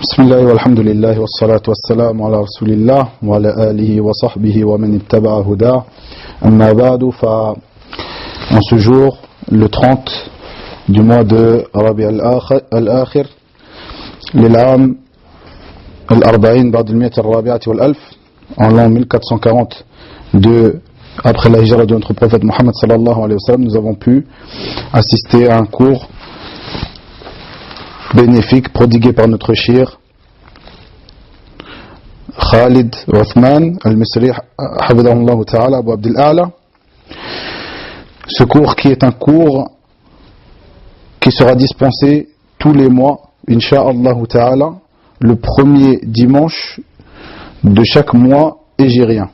بسم الله والحمد لله والصلاة والسلام على رسول الله وعلى آله وصحبه ومن اتبع هداه أما بعد en ce jour le 30 du mois de Rabi al-Akhir l'Il'am al-Arba'in بعد المئة الرابعة والألف en l'an 1442 après la hijra de notre prophète Mohammed sallallahu alayhi wa sallam, nous avons pu assister à un cours bénéfique prodigué par notre shir Khalid Othman al-Misri hafidahullah ta'ala Abu Abdel A'la. Ce cours qui est un cours qui sera dispensé tous les mois incha'Allah ta'ala le premier dimanche de chaque mois hégirien.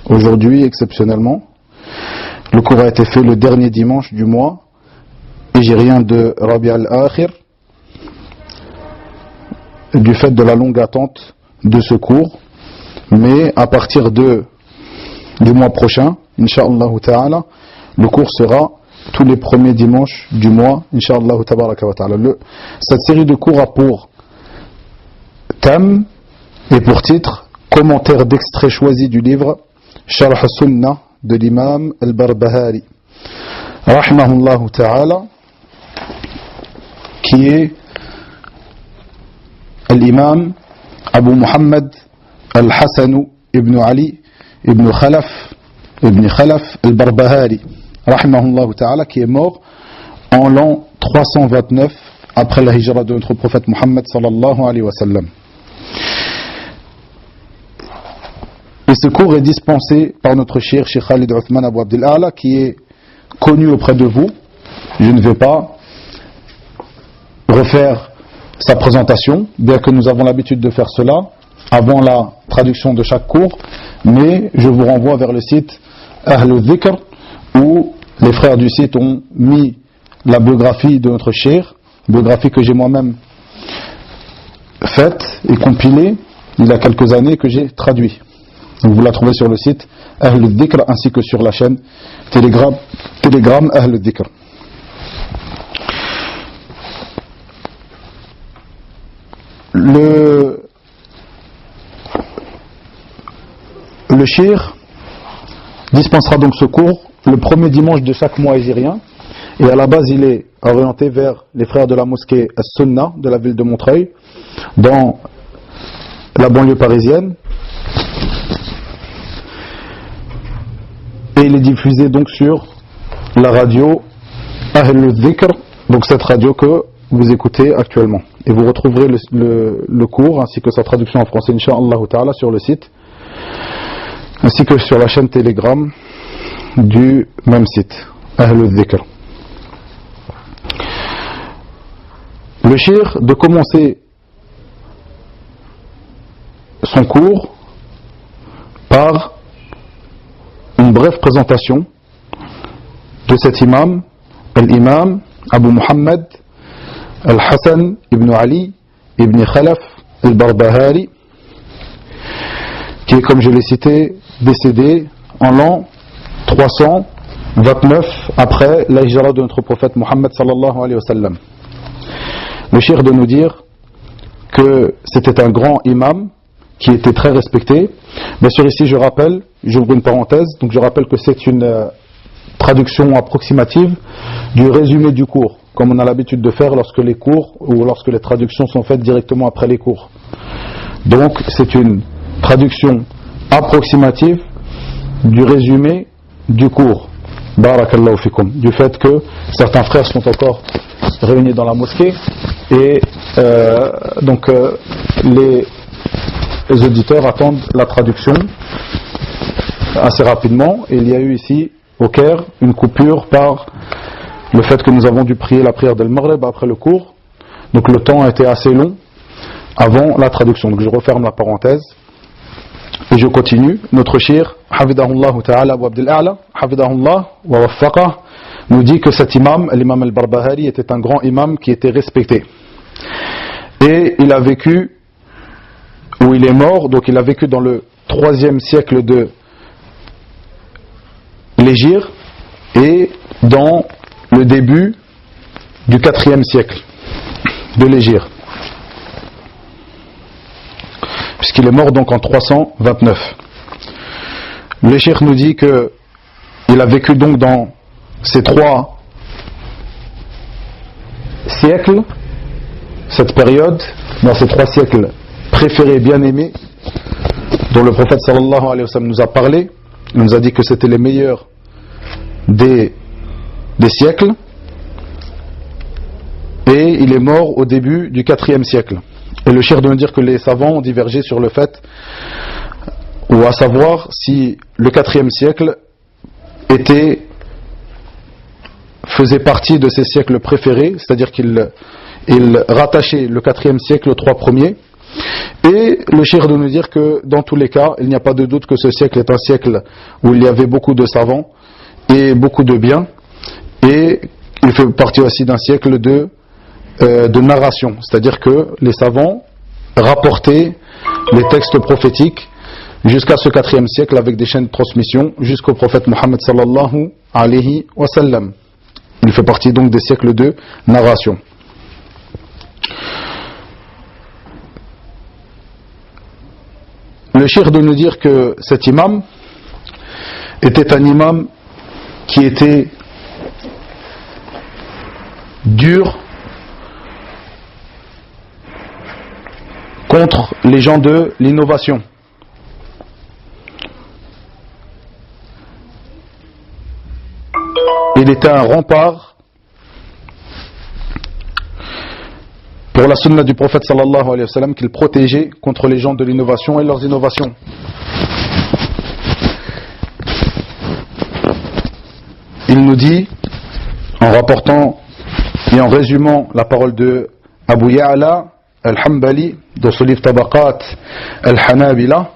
Aujourd'hui, exceptionnellement, le cours a été fait le dernier dimanche du mois hégirien de Rabi al-Akhir, du fait de la longue attente de ce cours. Mais à partir du mois prochain, incha'Allah ta'ala, le cours sera tous les premiers dimanches du mois, incha'Allah ta'ala. Cette série de cours a pour thème et pour titre commentaire d'extraits choisis du livre Sharh Sunnah de l'imam al-Barbahari rahimahullah ta'ala, qui est l'imam Abu Muhammad al-Hassan ibn Ali ibn Khalaf al-Barbahari rahimahullah ta'ala, qui est mort en l'an 329 après la hijra de notre prophète Mohammed sallallahu alayhi wa sallam. Et ce cours est dispensé par notre Cheikh Khalid Othman Abu Abdel A'la, qui est connu auprès de vous. Je ne vais pas refaire sa présentation, bien que nous avons l'habitude de faire cela avant la traduction de chaque cours, mais je vous renvoie vers le site Ahl Dhikr, où les frères du site ont mis la biographie de notre Cheikh, biographie que j'ai moi-même faite et compilée il y a quelques années, que j'ai traduit. Donc vous la trouvez sur le site Ahl Dhikr ainsi que sur la chaîne Telegram Ahl Dhikr. Le shir dispensera donc ce cours le premier dimanche de chaque mois hégirien, et à la base il est orienté vers les frères de la mosquée As-Sunnah de la ville de Montreuil, dans la banlieue parisienne, et il est diffusé donc sur la radio Ahl Dhikr, donc cette radio que vous écoutez actuellement. Et vous retrouverez le cours ainsi que sa traduction en français incha'Allah ta'ala sur le site, ainsi que sur la chaîne Telegram du même site Ahl Dhikr. Le shir de commencer son cours par une brève présentation de cet imam, l'imam Abu Muhammad al-Hassan ibn Ali ibn Khalaf al-Barbahari, qui est, comme je l'ai cité, décédé en l'an 329 après la hijra de notre prophète Mohammed sallallahu alayhi wa sallam. Le shir de nous dire que c'était un grand imam qui était très respecté. Bien sûr, ici je rappelle, j'ouvre une parenthèse, donc je rappelle que c'est une traduction approximative du résumé du cours, comme on a l'habitude de faire lorsque les cours ou lorsque les traductions sont faites directement après les cours. Donc c'est une traduction approximative du résumé du cours. Barakallahu fikum. Du fait que certains frères sont encore réunis dans la mosquée et les auditeurs attendent la traduction assez rapidement, et il y a eu ici au Caire une coupure par le fait que nous avons dû prier la prière d'Al-Maghrib après le cours, donc le temps a été assez long avant la traduction. Donc je referme la parenthèse et je continue. Notre shir hafidahullah ta'ala Abu Abdel A'la hafidahullah wa waffaqah nous dit que cet imam, l'imam al-Barbahari, était un grand imam qui était respecté, et il a vécu, où il est mort, donc il a vécu dans le 3e siècle de l'Hégire et dans le début du 4e siècle de l'Hégire. puisqu'il est mort donc en 329. Le cheikh nous dit que il a vécu donc dans ces 3 siècles, cette période, dans ces 3 siècles préférés, bien-aimés, dont le prophète sallallahu alayhi wa sallam nous a parlé. Il nous a dit que c'était les meilleurs des siècles, et il est mort au début du 4e siècle. Et le cheikh de nous dire que les savants ont divergé sur le fait, ou à savoir si le 4e siècle faisait partie de ses siècles préférés, c'est-à-dire qu'il rattachait le 4e siècle aux 3 premiers. Et le cheikh de nous dire que dans tous les cas, il n'y a pas de doute que ce siècle est un siècle où il y avait beaucoup de savants et beaucoup de biens, et il fait partie aussi d'un siècle de narration, c'est-à-dire que les savants rapportaient les textes prophétiques jusqu'à ce 4e siècle avec des chaînes de transmission jusqu'au prophète Mohammed sallallahu alayhi wa sallam. Il fait partie donc des siècles de narration. Le cheikh de nous dire que cet imam était un imam qui était dur contre les gens de l'innovation. Il était un rempart pour la sunna du prophète sallallahu alayhi wa sallam, qu'il protégeait contre les gens de l'innovation et leurs innovations. Il nous dit, en rapportant et en résumant la parole de Abu Ya'la al-Hanbali dans son livre Tabaqat al-Hanabila,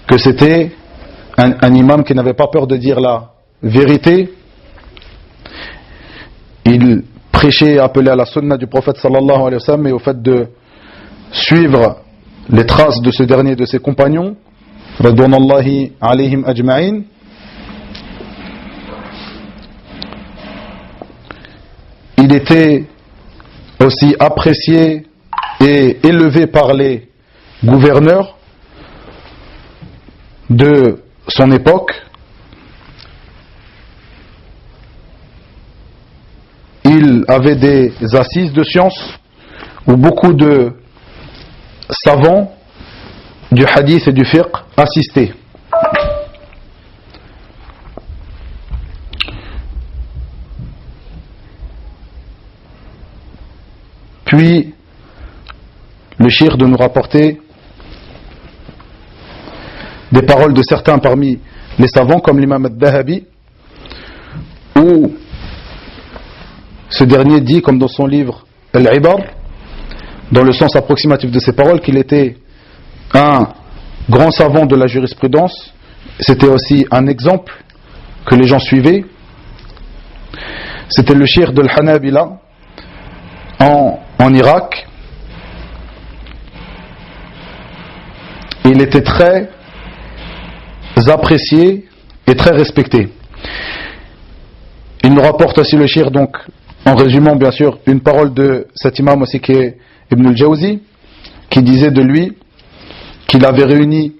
que c'était un imam qui n'avait pas peur de dire la vérité. Il prêchait et appelait à la sunna du prophète sallallahu alayhi wa sallam et au fait de suivre les traces de ce dernier et de ses compagnons radouanallahi alayhim ajma'in. Il était aussi apprécié et élevé par les gouverneurs de son époque. Il avait des assises de sciences où beaucoup de savants du hadith et du fiqh assistaient. Puis le cheikh de nous rapporter des paroles de certains parmi les savants comme l'imam al-Dahabi, où ce dernier dit, comme dans son livre Al-Ibar, dans le sens approximatif de ses paroles, qu'il était un grand savant de la jurisprudence. C'était aussi un exemple que les gens suivaient. C'était le cheikh de l'Hanabila en Irak. Il était très apprécié et très respecté. Il nous rapporte aussi le cheikh, donc en résumant bien sûr une parole de cet imam aussi qui est Ibn al-Jawzi, qui disait de lui qu'il avait réuni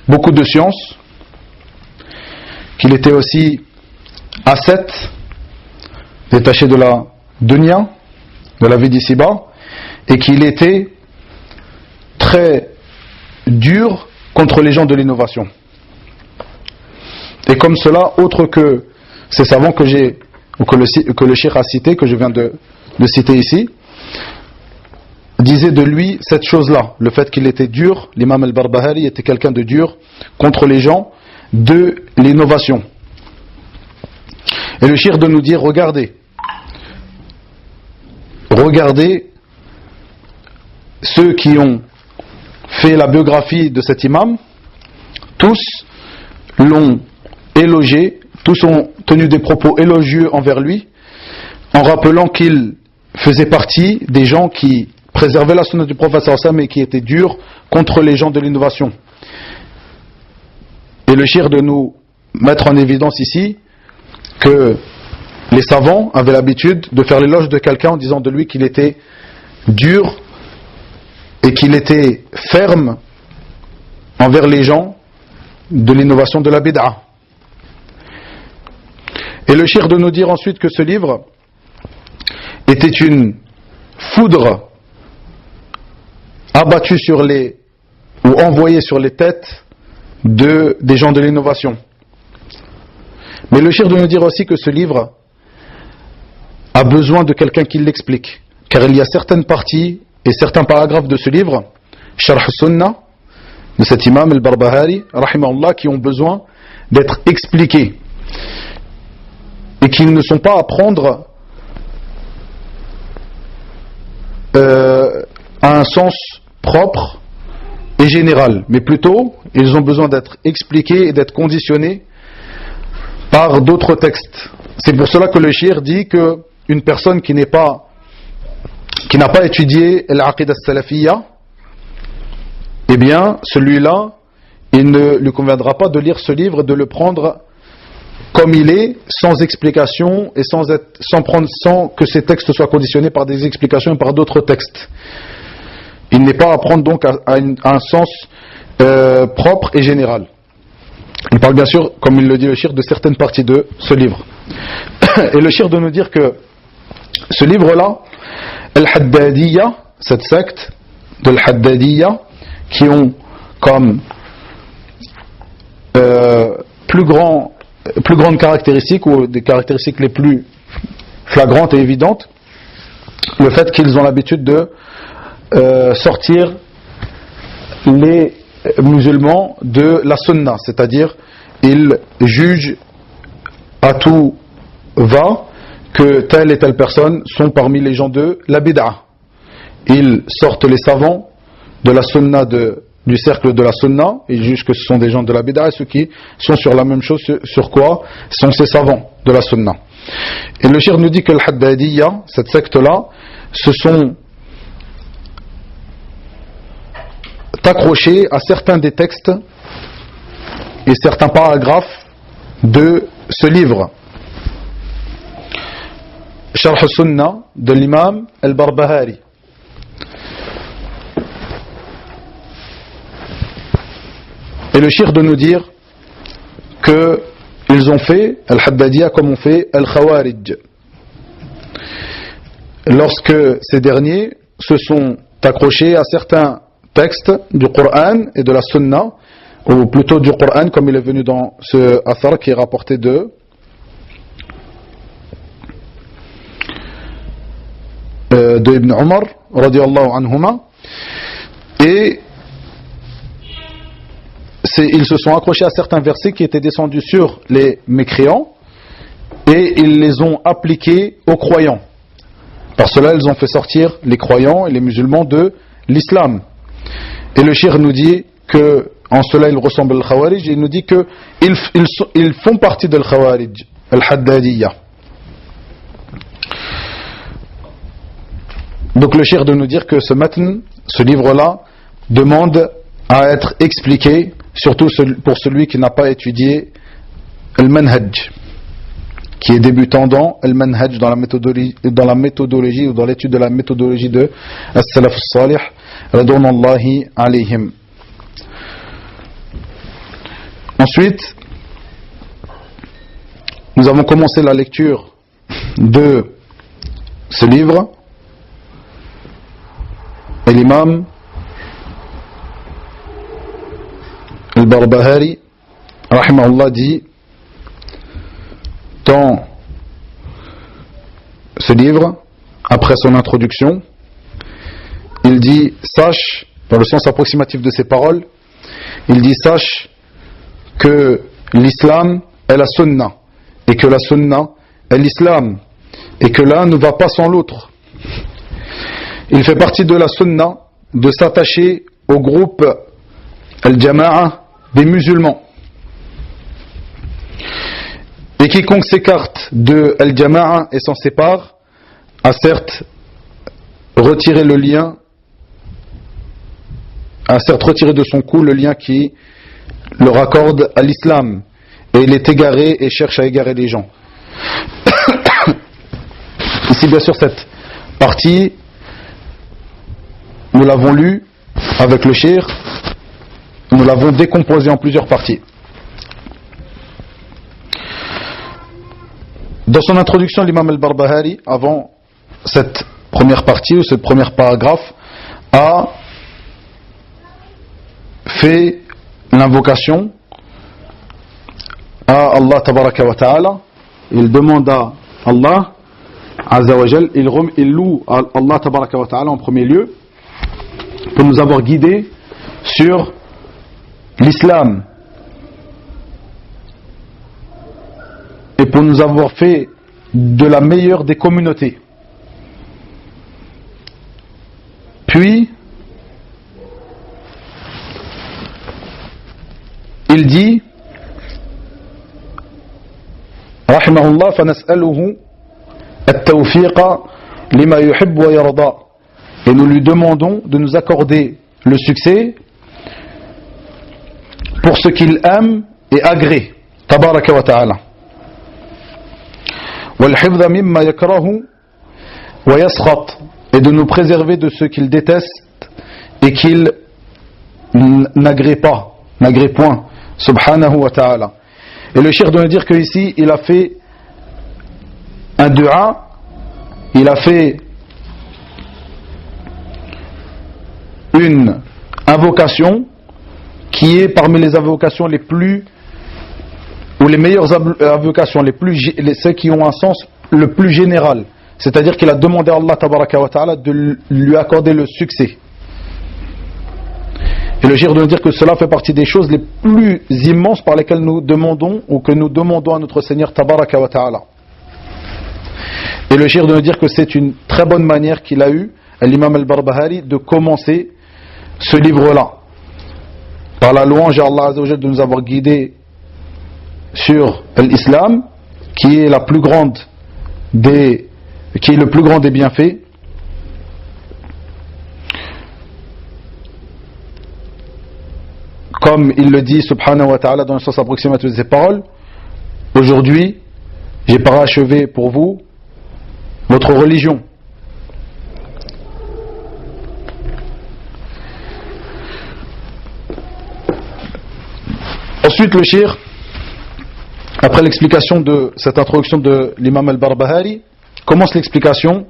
beaucoup de sciences, qu'il était aussi ascète, détaché de la dunya, de la vie d'ici-bas, et qu'il était très dur contre les gens de l'innovation. Et comme cela, autre que ces savants que le cheikh a cité, que je viens de citer ici, disait de lui cette chose-là, le fait qu'il était dur. L'imam al-Barbahari était quelqu'un de dur contre les gens de l'innovation. Et le cheikh de nous dire, regardez ceux qui ont fait la biographie de cet imam, tous l'ont élogié, tous ont tenu des propos élogieux envers lui, en rappelant qu'il faisait partie des gens qui préservaient la sunna du prophète sallallahu alayhi wa sallam et qui étaient durs contre les gens de l'innovation. Et le cheikh de nous mettre en évidence ici que les savants avaient l'habitude de faire l'éloge de quelqu'un en disant de lui qu'il était dur et qu'il était ferme envers les gens de l'innovation de la bid'a. Et le cheikh de nous dire ensuite que ce livre était une foudre abattue sur les, ou envoyée sur les têtes des gens de l'innovation. Mais le cheikh de nous dire aussi que ce livre a besoin de quelqu'un qui l'explique, car il y a certaines parties et certains paragraphes de ce livre, Sharh Sunnah, de cet imam al-Barbahari, rahimahullah, qui ont besoin d'être expliqués et qui ne sont pas à prendre à un sens propre et général, mais plutôt ils ont besoin d'être expliqués et d'être conditionnés par d'autres textes. C'est pour cela que le cheikh dit que une personne qui n'a pas étudié l'aqida salafiyya, eh bien celui-là, il ne lui conviendra pas de lire ce livre, de le prendre comme il est, sans explication et sans que ces textes soient conditionnés par des explications et par d'autres textes. Il n'est pas à prendre donc à un sens propre et général. Il parle bien sûr, comme il le dit le cheikh, de certaines parties de ce livre. Et le cheikh de nous dire que ce livre-là, Al-Haddadiyya, cette secte de Al-Haddadiyya, qui ont comme plus grandes caractéristiques, ou des caractéristiques les plus flagrantes et évidentes, le fait qu'ils ont l'habitude de sortir les musulmans de la sunna, c'est-à-dire ils jugent à tout va que telle et telle personne sont parmi les gens de la bid'a. Ils sortent les savants de la sunna, du cercle de la sunna, ils jugent que ce sont des gens de la bid'a, et ceux qui sont sur la même chose, sur quoi sont ces savants de la sunna. Et le cheikh nous dit que le Haddadiyya, cette secte-là, se sont accrochés à certains des textes et certains paragraphes de ce livre, Sharh Sunnah de l'imam al-Barbahari. Et le cheikh de nous dire qu'ils ont fait Al-Haddadiyya comme on fait Al-Khawarij. Lorsque ces derniers se sont accrochés à certains textes du Coran et de la Sunna, ou plutôt du Coran comme il est venu dans ce athar qui est rapporté de Ibn Umar radiyallahu anhuma, et ils se sont accrochés à certains versets qui étaient descendus sur les mécréants et ils les ont appliqués aux croyants. Par cela, ils ont fait sortir les croyants et les musulmans de l'islam. Et le cheikh nous dit que en cela, ils ressemblent al Khawarij, et il nous dit qu'ils font partie de Khawarij, al-Haddadiyya. Donc le cheikh de nous dire que ce livre-là, demande à être expliqué, surtout pour celui qui n'a pas étudié al-Manhaj, qui est débutant dans al-Manhaj, dans la méthodologie ou dans l'étude de la méthodologie de as-Salaf as-Salih radounallahi alayhim. Ensuite, nous avons commencé la lecture de ce livre, et l'imam al-Barbahari rahimahullah dit dans ce livre, après son introduction, il dit sache, dans le sens approximatif de ses paroles, il dit sache que l'islam est la sunna et que la sunna est l'islam et que l'un ne va pas sans l'autre. Il fait partie de la sunna de s'attacher au groupe al-jama'a des musulmans. Et quiconque s'écarte de al-jama'a et s'en sépare a certes retiré le lien, a certes retiré de son cou le lien qui le raccorde à l'islam, et il est égaré et cherche à égarer les gens. Ici bien sûr cette partie nous l'avons lu avec le shir, nous l'avons décomposé en plusieurs parties. Dans son introduction, l'imam al-Barbahari, avant cette première partie ou ce premier paragraphe, a fait l'invocation à Allah tabaraka wa ta'ala. Il demande à Allah azza wa jal, il loue Allah tabaraka wa ta'ala en premier lieu pour nous avoir guidés sur l'islam et pour nous avoir fait de la meilleure des communautés. Puis il dit rahimahullah fanas'aluhu at-tawfiqa lima yuhibbu wa yarda, et nous lui demandons de nous accorder le succès pour ce qu'il aime et agrée, tabaraka wa ta'ala, wal hifdha mimma yakrahu wa yaskhat, et de nous préserver de ce qu'il déteste et qu'il n'agrée point, subhanahu wa ta'ala. Et le cheikh doit nous dire qu'ici il a fait un dua, il a fait une invocation qui est parmi les invocations les plus, ou les meilleures invocations, ceux qui ont un sens le plus général. C'est-à-dire qu'il a demandé à Allah tabaraka wa ta'ala de lui accorder le succès. Et le cheikh doit nous dire que cela fait partie des choses les plus immenses par lesquelles nous demandons, ou que nous demandons à notre Seigneur tabaraka wa ta'ala. Et le cheikh doit nous dire que c'est une très bonne manière qu'il a eu, l'imam al-Barbahari, de commencer ce livre-là, par la louange à Allah azza wa jalla de nous avoir guidés sur l'islam, qui est le plus grand des bienfaits. Comme il le dit subhanahu wa ta'ala dans le sens approximatif de ses paroles, aujourd'hui j'ai parachevé pour vous votre religion. Ensuite le cheikh, après l'explication de cette introduction de l'imam al-Barbahari, commence l'explication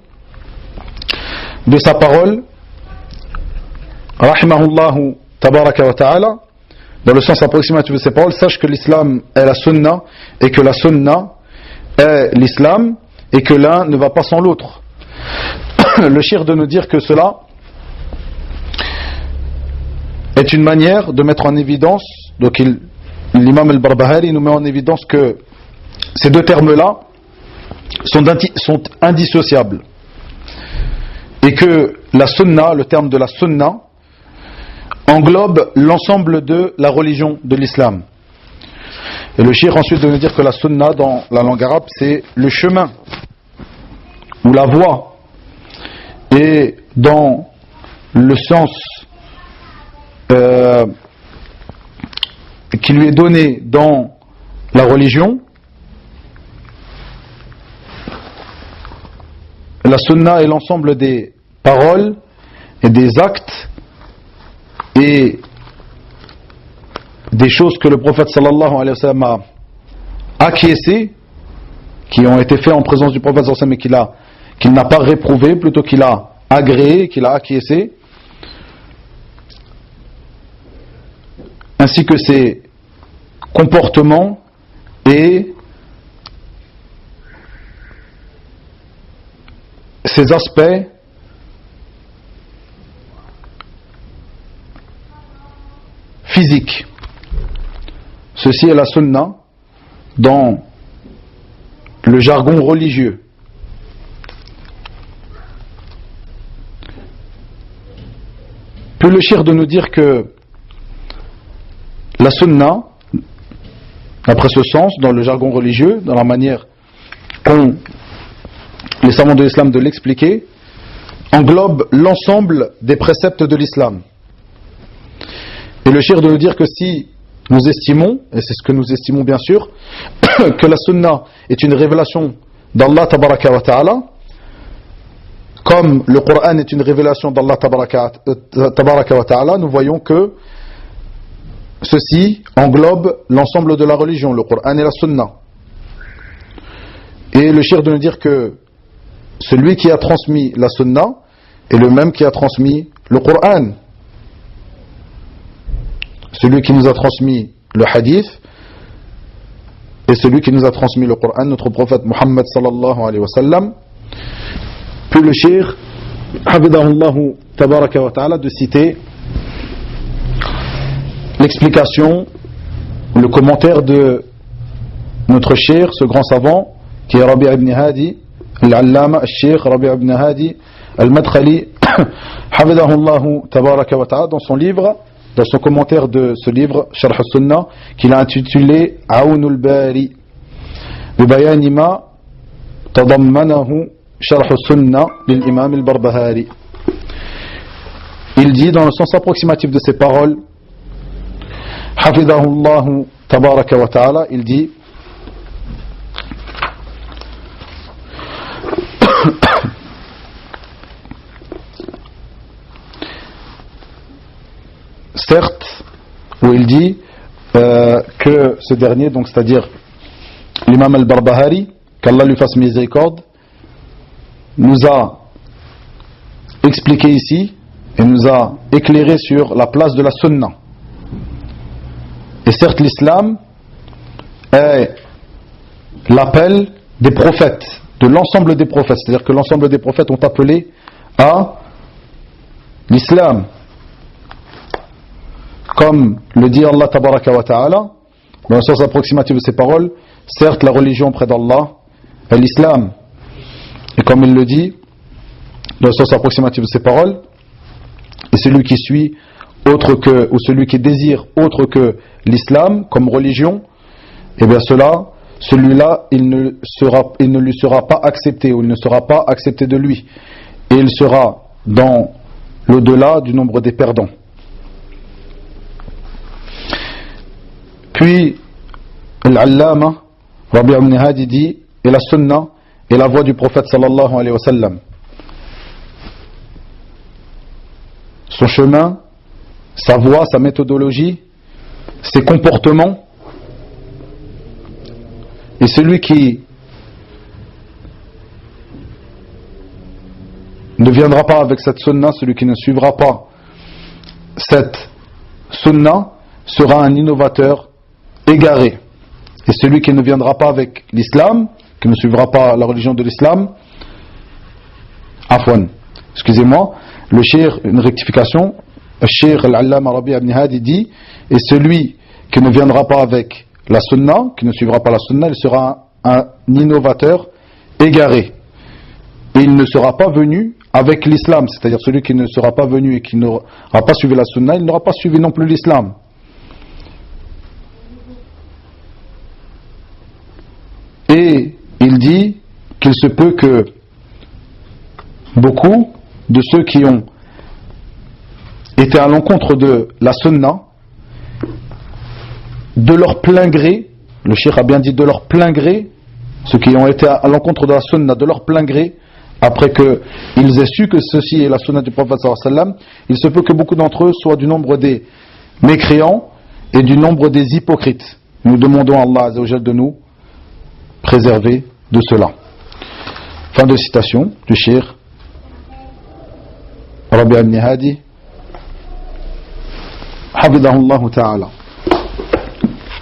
de sa parole rahimahullahu tabaraka wa ta'ala, dans le sens approximatif de ses paroles: sache que l'islam est la sunna, et que la sunna est l'islam, et que l'un ne va pas sans l'autre. Le cheikh de nous dire que cela est une manière de mettre en évidence, donc l'imam al-Barbahari nous met en évidence que ces deux termes-là sont indissociables, et que la sunna, le terme de la sunna, englobe l'ensemble de la religion de l'islam. Et le cheikh ensuite de nous dire que la sunna dans la langue arabe, c'est le chemin ou la voie, et dans le sens qui lui est donné dans la religion, la sunna est l'ensemble des paroles et des actes et des choses que le prophète sallallahu alayhi wa sallam a acquiescé, qui ont été faits en présence du prophète sallallahu alayhi wa sallam, et qu'il n'a pas réprouvé, plutôt qu'il a agréé, qu'il a acquiescé, ainsi que ses comportements et ses aspects physiques. Ceci est la sunna dans le jargon religieux. Puis le cheikh de nous dire que la sunna, d'après ce sens, dans le jargon religieux, dans la manière qu'ont les savants de l'islam de l'expliquer, englobe l'ensemble des préceptes de l'islam. Et le cheikh de nous dire que si nous estimons, et c'est ce que nous estimons bien sûr, que la sunna est une révélation d'Allah tabaraka wa ta'ala, comme le Coran est une révélation d'Allah tabaraka wa ta'ala, nous voyons que ceci englobe l'ensemble de la religion, le Coran et la Sunna. Et le cheikh de nous dire que celui qui a transmis la Sunna est le même qui a transmis le Coran. Celui qui nous a transmis le hadith et celui qui nous a transmis le Coran, notre prophète Muhammad sallallahu alayhi wa sallam. Puis le cheikh, hafidahullahu tabaraka wa ta'ala, de citer l'explication, le commentaire de notre cheikh, ce grand savant, qui est Rabi' ibn Hadi, al-Allama, al-Cheikh Rabi' ibn Hadi, al-Madkhali, hafidahullahu tabaraka wa ta'ala, dans son livre, dans son commentaire de ce livre, Sharh al-Sunnah, qu'il a intitulé Aounul Bari, bibayani ma tadammanahu Sharh al-Sunnah l'imam al-Barbahari. Il dit dans le sens approximatif de ces paroles, hafidahullahu tabaraka wa ta'ala, il dit certes, où il dit que ce dernier, donc c'est-à-dire l'imam al-Barbahari, qu'Allah lui fasse miséricorde, nous a expliqué ici et nous a éclairé sur la place de la sunna. Et certes, l'islam est l'appel des prophètes, de l'ensemble des prophètes, c'est-à-dire que l'ensemble des prophètes ont appelé à l'islam. Comme le dit Allah tabaraka wa ta'ala, dans le sens approximatif de ces paroles, certes la religion près d'Allah est l'islam. Et comme il le dit, dans le sens approximatif de ces paroles, et celui qui suit autre que, ou celui qui désire autre que l'islam comme religion, eh bien celui-là, il ne lui sera pas accepté, ou il ne sera pas accepté de lui. Et il sera dans l'au-delà du nombre des perdants. Puis, l'Allama, Rabi' ibn Hadi dit, et la Sunna, et la voie du prophète sallallahu alayhi wa sallam. Son chemin, sa voie, sa méthodologie, ses comportements. Et celui qui ne viendra pas avec cette sunna, celui qui ne suivra pas cette sunna, sera un innovateur égaré. Et celui qui ne viendra pas avec l'islam, qui ne suivra pas la religion de l'islam, afwan, excusez-moi, le cheikh, une rectification, le cheikh al-Allama Rabi' ibn Hadi dit, et celui qui ne viendra pas avec la sunna, qui ne suivra pas la sunna, il sera un innovateur égaré. Et il ne sera pas venu avec l'islam, c'est-à-dire celui qui ne sera pas venu et qui n'aura pas suivi la sunna, il n'aura pas suivi non plus l'islam. Et il dit qu'il se peut que beaucoup de ceux qui ont été à l'encontre de la sunna, de leur plein gré, le cheikh a bien dit de leur plein gré, ceux qui ont été à l'encontre de la sunna de leur plein gré, après qu'ils aient su que ceci est la sunna du prophète sallallahu alayhi wa sallam, il se peut que beaucoup d'entre eux soient du nombre des mécréants et du nombre des hypocrites. Nous demandons à Allah azza wa jalla de nous préserver de cela. Fin de citation du cheikh Rabi' ibn Hadi, hafidahullahu ta'ala.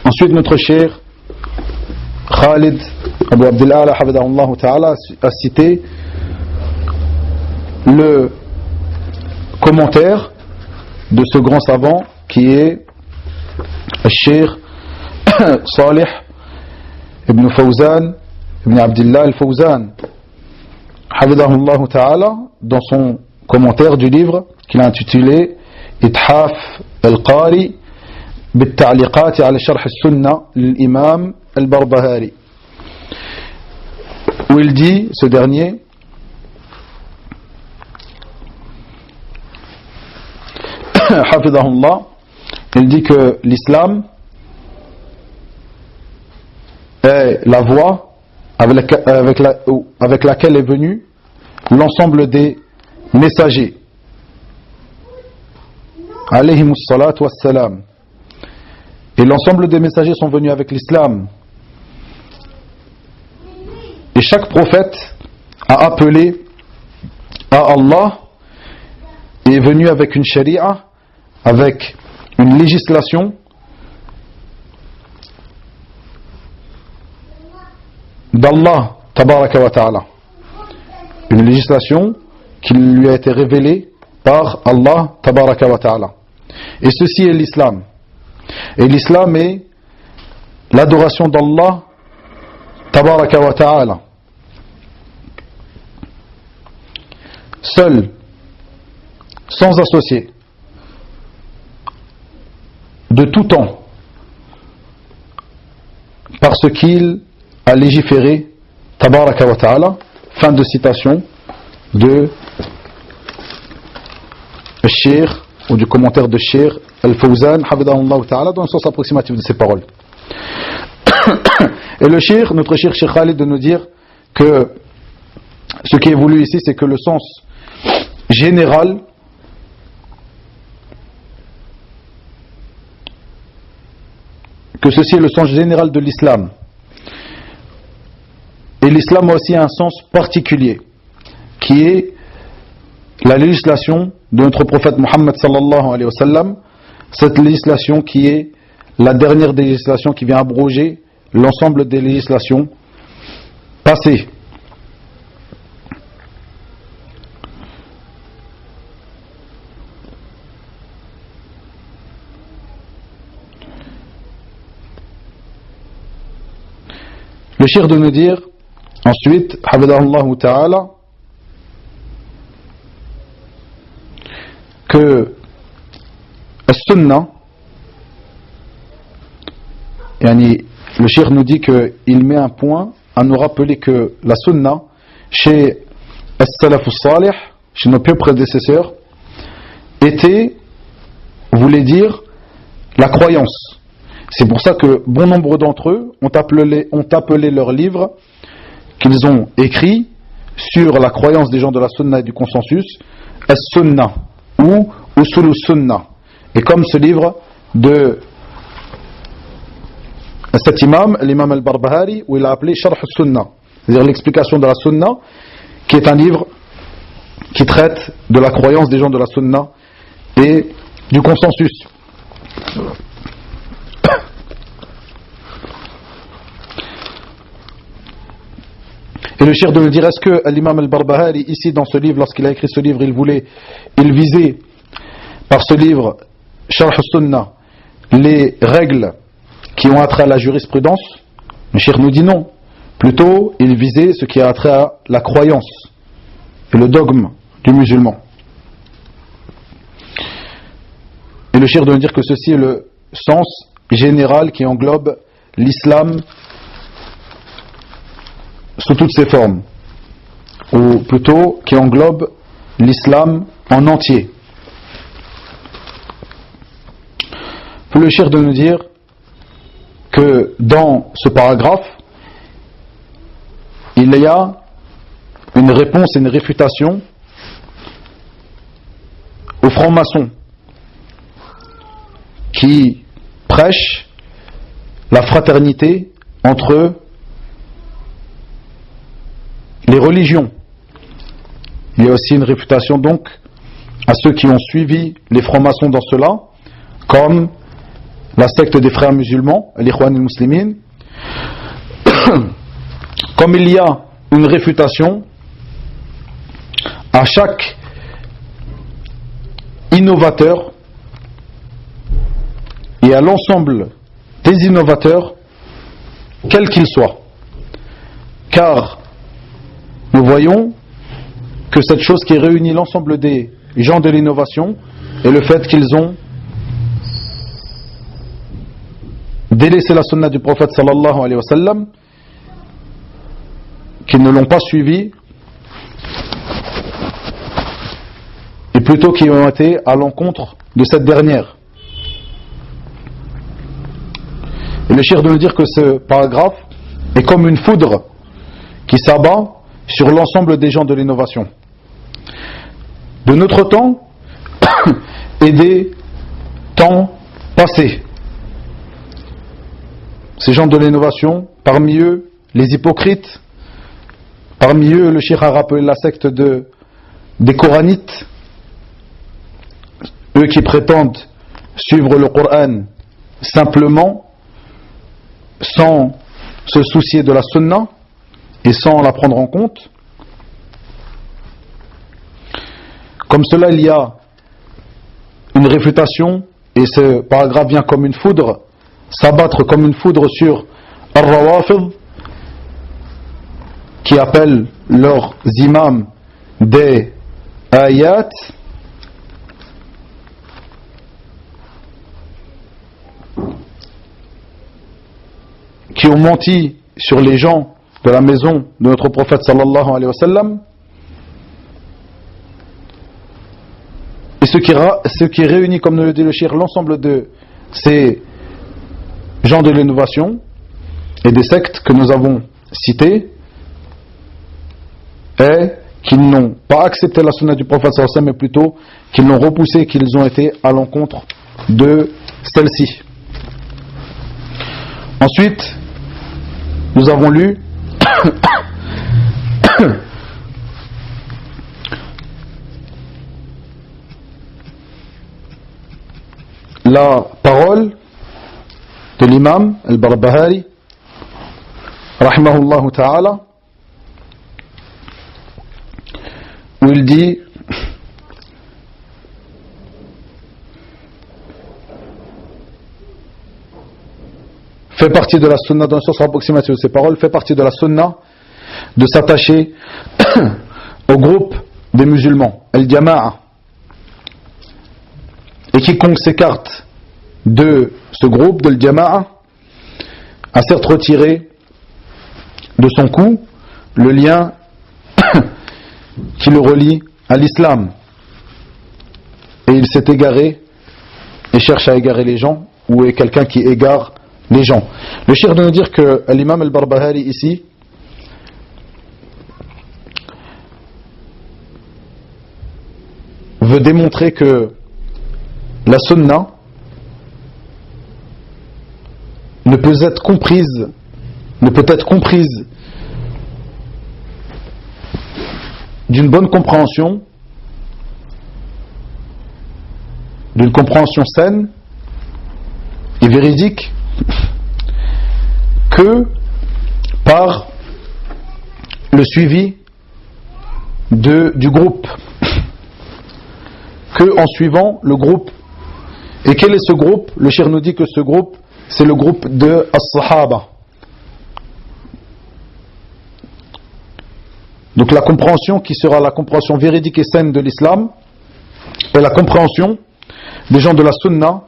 Ensuite, notre cheikh Khalid Abu Abdillah hafidahullahu ta'ala a cité le commentaire de ce grand savant qui est le cheikh Salih ibn Fawzan ibn Abdillah al-Fawzan hafidahullahu ta'ala, dans son commentaire du livre qu'il a intitulé Ithaf al-Qari بالتعليقات على شرح السنة للإمام البربهاري, où il dit, ce dernier, hafidahullah, il dit que l'islam est la voie avec laquelle est venu l'ensemble des messagers, alayhimus salatu wassalam, et l'ensemble des messagers sont venus avec l'islam, et chaque prophète a appelé à Allah et est venu avec une sharia, avec une législation d'Allah tabaraka wa ta'ala, une législation qui lui a été révélée par Allah tabaraka wa ta'ala. Et ceci est l'islam. Et l'islam est l'adoration d'Allah tabaraka wa ta'ala, seul, sans associé, de tout temps, parce qu'il a légiféré tabaraka wa ta'ala. Fin de citation de Cheikh, ou du commentaire de Cheikh Al-Fawzan hafidahullah ta'ala, dans le sens approximatif de ces paroles. Et le Cheikh, notre Cheikh Khalid, de nous dire que ce qui est voulu ici, c'est que le sens général que ceci est le sens général de l'islam. Et l'islam a aussi un sens particulier, qui est la législation de notre prophète Muhammad sallallahu alayhi wa sallam, cette législation qui est la dernière des législations qui vient abroger l'ensemble des législations passées. Le cheikh de nous dire ensuite, hafidahullah ta'ala, que as-sunnah, le cheikh nous dit qu'il met un point à nous rappeler que la sunnah, chez as-salaf as-salih, chez nos pieux prédécesseurs, voulait dire la croyance. C'est pour ça que bon nombre d'entre eux ont appelé leurs livres qu'ils ont écrits sur la croyance des gens de la sunna et du consensus as-sunnah ou usul as-sunnah. Et comme ce livre de cet imam, l'imam al-Barbahari, où il a appelé Sharh as-sunnah, c'est-à-dire l'explication de la sunna, qui est un livre qui traite de la croyance des gens de la sunna et du consensus. Et le cheikh de nous dire, est-ce que l'imam al-Barbahari, ici dans ce livre, lorsqu'il a écrit ce livre, il visait par ce livre, Sharh as-Sunnah, les règles qui ont attrait à la jurisprudence? Le cheikh nous dit non. Plutôt, il visait ce qui a attrait à la croyance et le dogme du musulman. Et le cheikh de nous dire que ceci est le sens général qui englobe l'islam sous toutes ses formes, ou plutôt qui englobe l'islam en entier. Puis le cheikh de nous dire que dans ce paragraphe, il y a une réponse et une réfutation aux francs-maçons qui prêchent la fraternité entre les religions. Il y a aussi une réfutation donc à ceux qui ont suivi les francs-maçons dans cela, comme la secte des frères musulmans, l'Ikhwan al-Muslimin. Comme il y a une réfutation à chaque innovateur et à l'ensemble des innovateurs, quels qu'ils soient. Car nous voyons que cette chose qui réunit l'ensemble des gens de l'innovation est le fait qu'ils ont délaissé la sunna du prophète sallallahu alayhi wa sallam, qu'ils ne l'ont pas suivi, et plutôt qu'ils ont été à l'encontre de cette dernière. Et le cheikh de nous dire que ce paragraphe est comme une foudre qui s'abat sur l'ensemble des gens de l'innovation. de notre temps et des temps passés. Ces gens de l'innovation, parmi eux les hypocrites, parmi eux le cheikh a rappelé la secte des coranites, eux qui prétendent suivre le Coran simplement, sans se soucier de la sunna et sans la prendre en compte. Comme cela, il y a une réfutation, et ce paragraphe vient comme une foudre, s'abattre comme une foudre sur Ar-Rawafid, qui appellent leurs imams des ayat, qui ont menti sur les gens de la maison de notre prophète sallallahu alayhi wa sallam, et ce qui réunit, comme nous le dit le cheikh, l'ensemble de ces gens de l'innovation et des sectes que nous avons cités, est qu'ils n'ont pas accepté la sunna du prophète sallallahu alayhi wa sallam, mais plutôt qu'ils l'ont repoussé, qu'ils ont été à l'encontre de celle-ci. Ensuite, nous avons lu la parole de l'imam al-Barbahari rahimahullah ta'ala, où il dit: fait partie de la sunna, dans le sens approximatif de ces paroles, fait partie de la sunna de s'attacher au groupe des musulmans, al-Jama'a, et quiconque s'écarte de ce groupe de al-Jama'a a certes retiré de son cou le lien qui le relie à l'islam, et il s'est égaré et cherche à égarer les gens, ou est quelqu'un qui égare les gens. Le cheikh de nous dire que l'imam al-Barbahari ici veut démontrer que la sunna ne peut être comprise d'une bonne compréhension, d'une compréhension saine et véridique, que par le suivi du groupe, que en suivant le groupe. Et quel est ce groupe? Le cheikh nous dit que ce groupe, c'est le groupe de as-Sahaba. Donc la compréhension qui sera la compréhension véridique et saine de l'islam est la compréhension des gens de la sunna,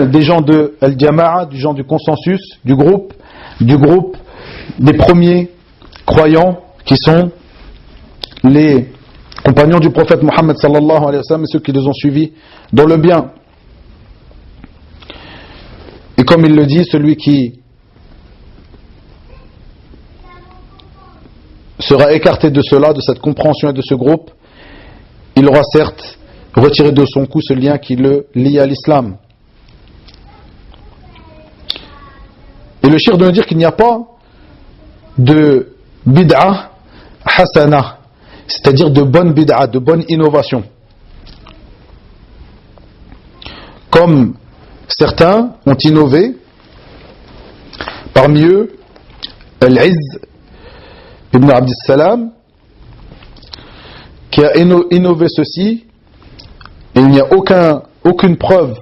des gens de al-Jama'a, du gens du consensus, du groupe des premiers croyants qui sont les compagnons du prophète Mohammed sallallahu alayhi wa sallam et ceux qui les ont suivis dans le bien. Et comme il le dit, celui qui sera écarté de cela, de cette compréhension et de ce groupe, il aura certes retiré de son cou ce lien qui le lie à l'islam. Et le cheikh de nous dire qu'il n'y a pas de bid'a hasana, c'est-à-dire de bonne bid'a, de bonne innovation. Comme certains ont innové, parmi eux Al-Izz ibn Abdissalam, qui a innové ceci, et il n'y a aucune preuve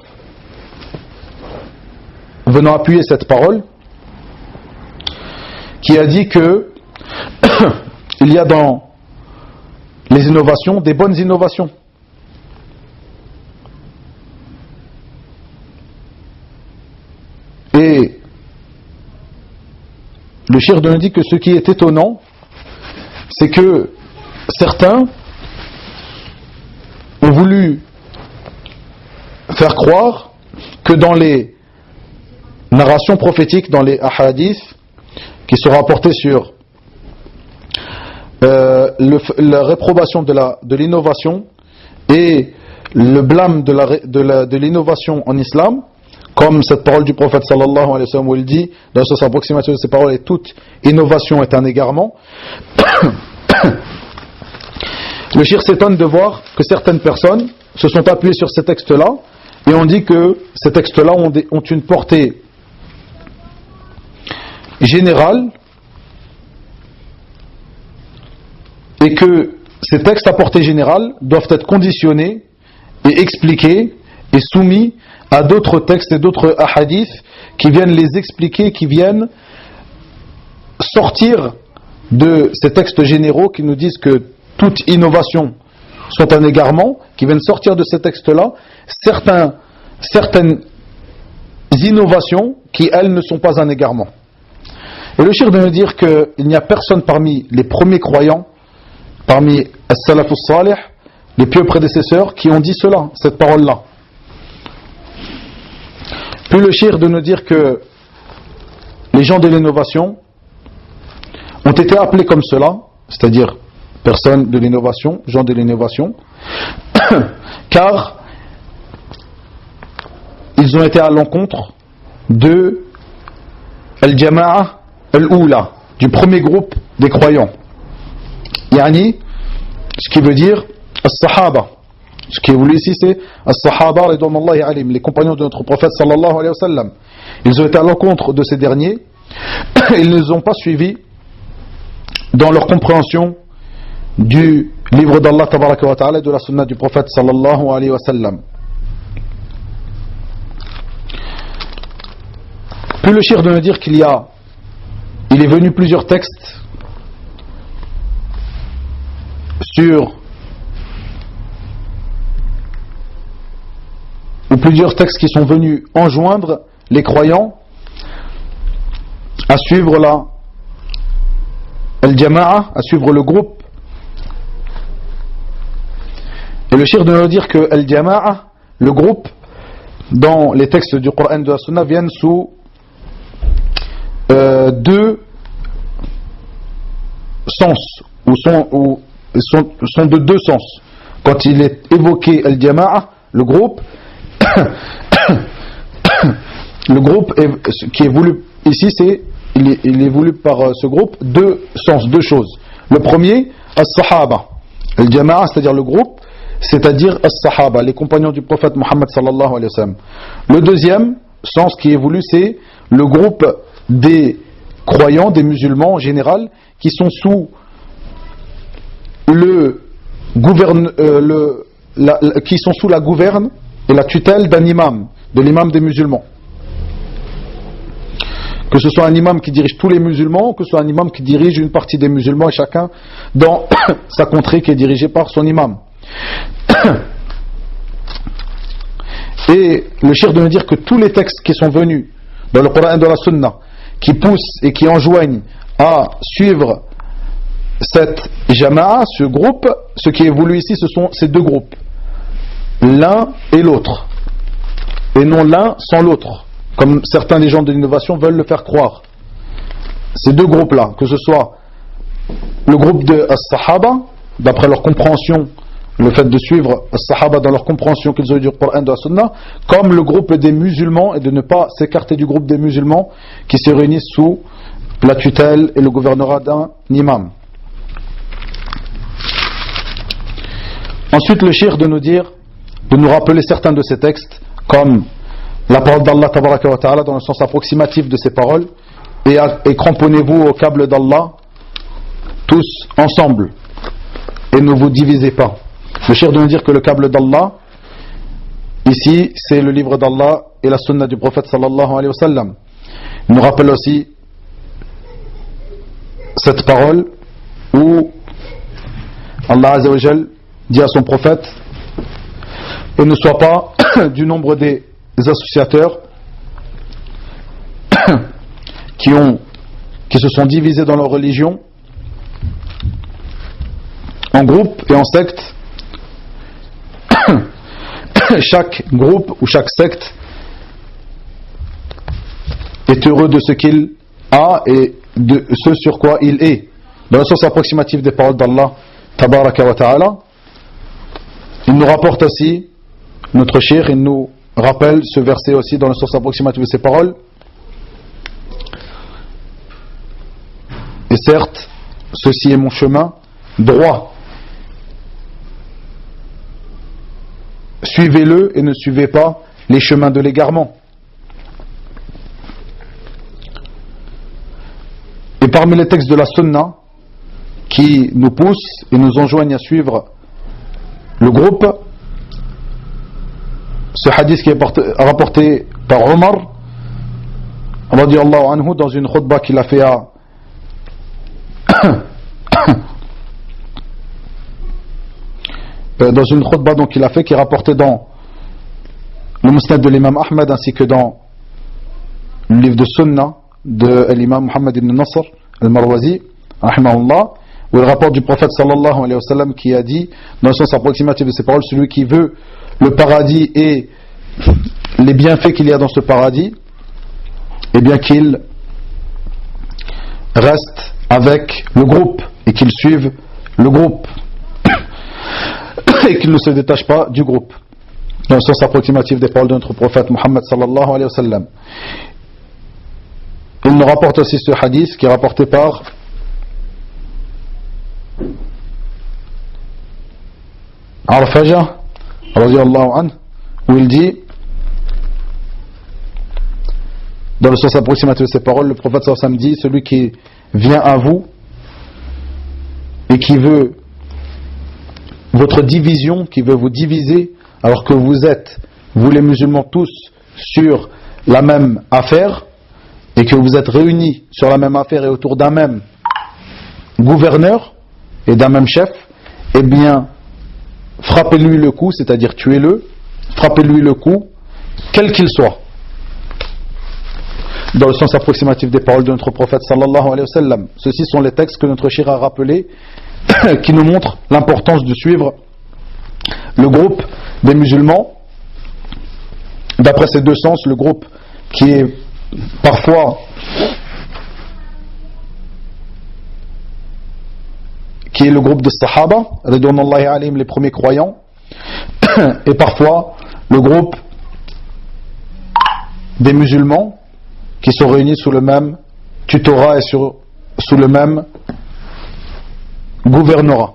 venant appuyer cette parole, qui a dit que il y a dans les innovations des bonnes innovations. Et le cheikh nous dit que ce qui est étonnant, c'est que certains ont voulu faire croire que dans les narrations prophétiques, dans les ahadiths qui sont rapportés sur la réprobation de l'innovation, et le blâme de l'innovation en islam, comme cette parole du prophète sallallahu alayhi wa sallam où il dit, dans le sens approximatif de ces paroles, et toute innovation est un égarement. Le shir s'étonne de voir que certaines personnes se sont appuyées sur ces textes-là et ont dit que ces textes-là ont une portée générale et que ces textes à portée générale doivent être conditionnés et expliqués et soumis à d'autres textes et d'autres hadiths qui viennent les expliquer, qui viennent sortir de ces textes généraux qui nous disent que toute innovation sont un égarement, qui viennent sortir de ces textes-là certaines innovations qui, elles, ne sont pas un égarement. Et le shir de nous dire qu'il n'y a personne parmi les premiers croyants, parmi as-salafus salih, les pieux prédécesseurs, qui ont dit cela, cette parole-là. Puis le shir de nous dire que les gens de l'innovation ont été appelés comme cela, c'est-à-dire personnes de l'innovation, gens de l'innovation, car ils ont été à l'encontre de Al-Jama'a Al-Oula, du premier groupe des croyants. Yani, ce qui veut dire As-Sahaba. Ce qui est voulu ici, c'est As-Sahaba, ridwanullahi alayhim, les compagnons de notre prophète sallallahu alayhi wa sallam. Ils ont été à l'encontre de ces derniers, ils ne les ont pas suivis dans leur compréhension du livre d'Allah tabaraka wa ta'ala et de la sunna du prophète sallallahu alayhi wa sallam. Puis le shir de nous dire il est venu plusieurs textes ou plusieurs textes qui sont venus enjoindre les croyants à suivre Al-Jama'a, à suivre le groupe. Et le shir de nous dire que Al-Jama'a, le groupe, dans les textes du Coran et de la Sunna, viennent sous deux sens, ou sont de deux sens. Quand il est évoqué Al-Jama'a, le groupe, le groupe qui est voulu ici, il est voulu par ce groupe deux sens, deux choses. Le premier, As-Sahaba, Al-Jama'a, c'est-à-dire le groupe, c'est-à-dire As-Sahaba, les compagnons du prophète Muhammad sallallahu alayhi wa sallam. Le deuxième sens qui est voulu, c'est le groupe des croyants, des musulmans en général, qui sont sous qui sont sous la gouverne et la tutelle d'un imam, de l'imam des musulmans. Que ce soit un imam qui dirige tous les musulmans, ou que ce soit un imam qui dirige une partie des musulmans, et chacun dans sa contrée qui est dirigée par son imam. Et le shir de nous dire que tous les textes qui sont venus dans le Coran et dans la Sunna, qui poussent et qui enjoignent à suivre cette jama'a, ce groupe, ce qui est voulu ici, ce sont ces deux groupes, l'un et l'autre, et non l'un sans l'autre, comme certains des gens de l'innovation veulent le faire croire. Ces deux groupes-là, que ce soit le groupe de As-Sahaba, d'après leur compréhension, le fait de suivre As-Sahaba dans leur compréhension qu'ils ont eu du Coran et de la Sunna, comme le groupe des musulmans, et de ne pas s'écarter du groupe des musulmans qui se réunissent sous la tutelle et le gouvernorat d'un imam. Ensuite, le shir de nous dire, de nous rappeler certains de ces textes, comme la parole d'Allah tabaraka wa ta'ala dans le sens approximatif de ces paroles, et cramponnez-vous au câble d'Allah tous ensemble et ne vous divisez pas. Le shir de nous dire que le câble d'Allah ici c'est le livre d'Allah et la sunna du prophète sallallahu alayhi wa sallam. Il nous rappelle aussi cette parole où Allah azza wa jal dit à son prophète: et ne sois pas du nombre des associateurs qui se sont divisés dans leur religion en groupes et en sectes. Chaque groupe ou chaque secte est heureux de ce qu'il a et de ce sur quoi il est. Dans le sens approximatif des paroles d'Allah tabaraka wa ta'ala, il Il nous rapporte aussi, notre cheikh, il nous rappelle ce verset aussi dans le sens approximatif de ses paroles. Et certes, ceci est mon chemin droit. Suivez-le et ne suivez pas les chemins de l'égarement. Et parmi les textes de la Sunna qui nous poussent et nous enjoignent à suivre le groupe, ce hadith qui est rapporté par Omar radiyallahu anhu dans une khutbah qu'il a fait à dans une khutbah donc qu'il a fait, qui est rapporté dans le Musnad de l'imam Ahmed ainsi que dans le livre de Sunna de l'imam Muhammad ibn Nasr al-Marwazi rahimahullah, où il rapporte du prophète sallallahu alayhi wa sallam qui a dit, dans le sens approximatif de ses paroles, celui qui veut le paradis et les bienfaits qu'il y a dans ce paradis, eh bien qu'il reste avec le groupe et qu'il suive le groupe et qu'il ne se détache pas du groupe, dans le sens approximatif des paroles de notre prophète Muhammad sallallahu alayhi wa sallam. Il nous rapporte aussi ce hadith qui est rapporté par Arfaja radiyallahu anhu, où il dit, dans le sens approximatif de ces paroles, le prophète sallallahu alayhi wa sallam dit, celui qui vient à vous et qui veut votre division, qui veut vous diviser, alors que vous êtes, vous les musulmans tous, sur la même affaire, et que vous êtes réunis sur la même affaire et autour d'un même gouverneur et d'un même chef, eh bien, frappez-lui le coup, c'est-à-dire tuez-le, frappez-lui le coup, quel qu'il soit. Dans le sens approximatif des paroles de notre prophète sallallahu alayhi wa sallam. Ceci sont les textes que notre cheikh a rappelés qui nous montrent l'importance de suivre le groupe des musulmans. D'après ces deux sens, le groupe qui est parfois qui est le groupe des Sahaba, ridwanullahi alayhim, les premiers croyants, et parfois le groupe des musulmans qui sont réunis sous le même tutorat et sous le même gouvernorat.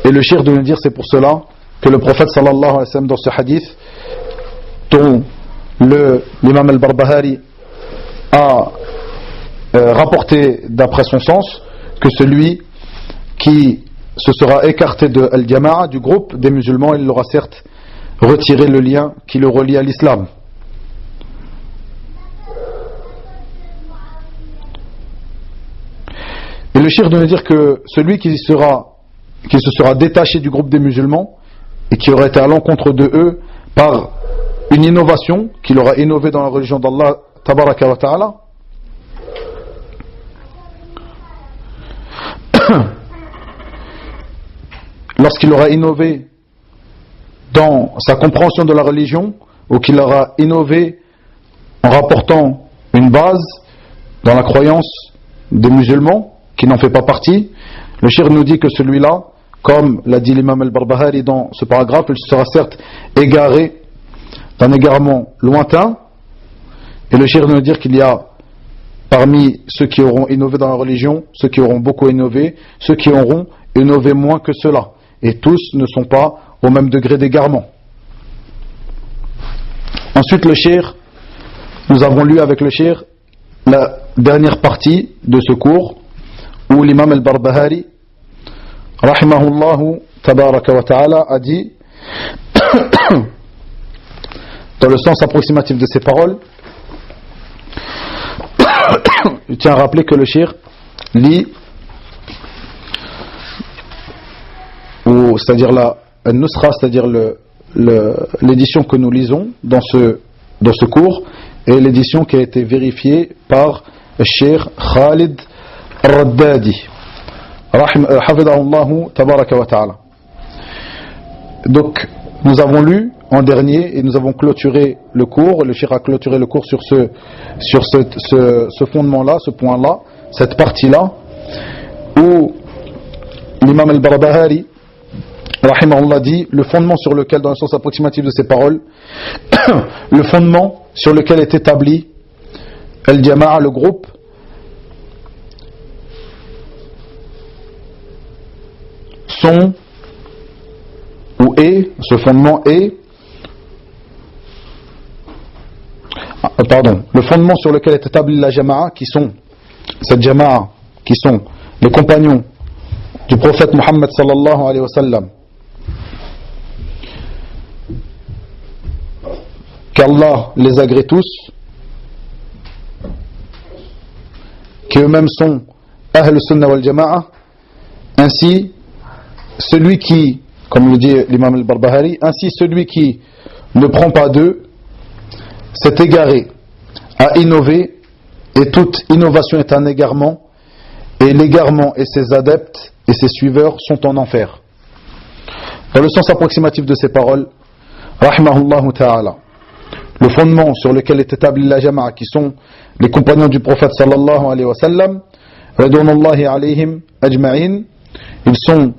Et le shir de nous dire, c'est pour cela que le prophète sallallahu alayhi wa sallam, dans ce hadith dont l'imam al-Barbahari a rapporté d'après son sens, que celui qui se sera écarté de al-Jama'a, du groupe des musulmans, il aura certes retiré le lien qui le relie à l'islam. Et le shir de nous dire que celui qui se sera détaché du groupe des musulmans et qui aurait été à l'encontre de eux par une innovation qu'il aura innové dans la religion d'Allah tabaraka wa ta'ala, lorsqu'il aura innové dans sa compréhension de la religion, ou qu'il aura innové en rapportant une base dans la croyance des musulmans qui n'en fait pas partie, le shir nous dit que celui-là, comme l'a dit l'imam al-Barbahari dans ce paragraphe, il sera certes égaré d'un égarement lointain. Et le shir nous dit qu'il y a parmi ceux qui auront innové dans la religion, ceux qui auront beaucoup innové, ceux qui auront innové moins que cela. Et tous ne sont pas au même degré d'égarement. Ensuite, le shir, nous avons lu avec le shir la dernière partie de ce cours où l'imam al-Barbahari rahimahullahu tabaraka wa ta'ala a dit dans le sens approximatif de ses paroles, je tiens à rappeler que le shir lit, c'est-à-dire la nusra, c'est-à-dire l'édition que nous lisons dans ce cours, et l'édition qui a été vérifiée par le Cheikh Khalid Raddadi hafidahullahu tabaraka wa ta'ala. Donc nous avons lu en dernier, et nous avons clôturé le cours, le cheikh a clôturé le cours sur ce fondement-là, ce point-là, cette partie-là, où l'imam al-Barbahari, rahimahullah, dit, le fondement sur lequel, dans le sens approximatif de ces paroles, le fondement sur lequel est établi al-Jama'a, le groupe, ce fondement est, le fondement sur lequel est établi la Jama'a, cette Jama'a, qui sont les compagnons du prophète Muhammad sallallahu alayhi wa sallam, qu'Allah les agrée tous, qu'eux-mêmes sont Ahl Sunnah wal Jama'a, ainsi celui qui, comme le dit l'imam al-Barbahari, ainsi celui qui ne prend pas d'eux s'est égaré, a innové, et toute innovation est un égarement, et l'égarement et ses adeptes et ses suiveurs sont en enfer. Dans le sens approximatif de ces paroles, rahimahullah ta'ala, le fondement sur lequel est établi la Jama'a, qui sont les compagnons du prophète sallallahu alayhi wa sallam, radounallahi alayhim ajma'in, ils sont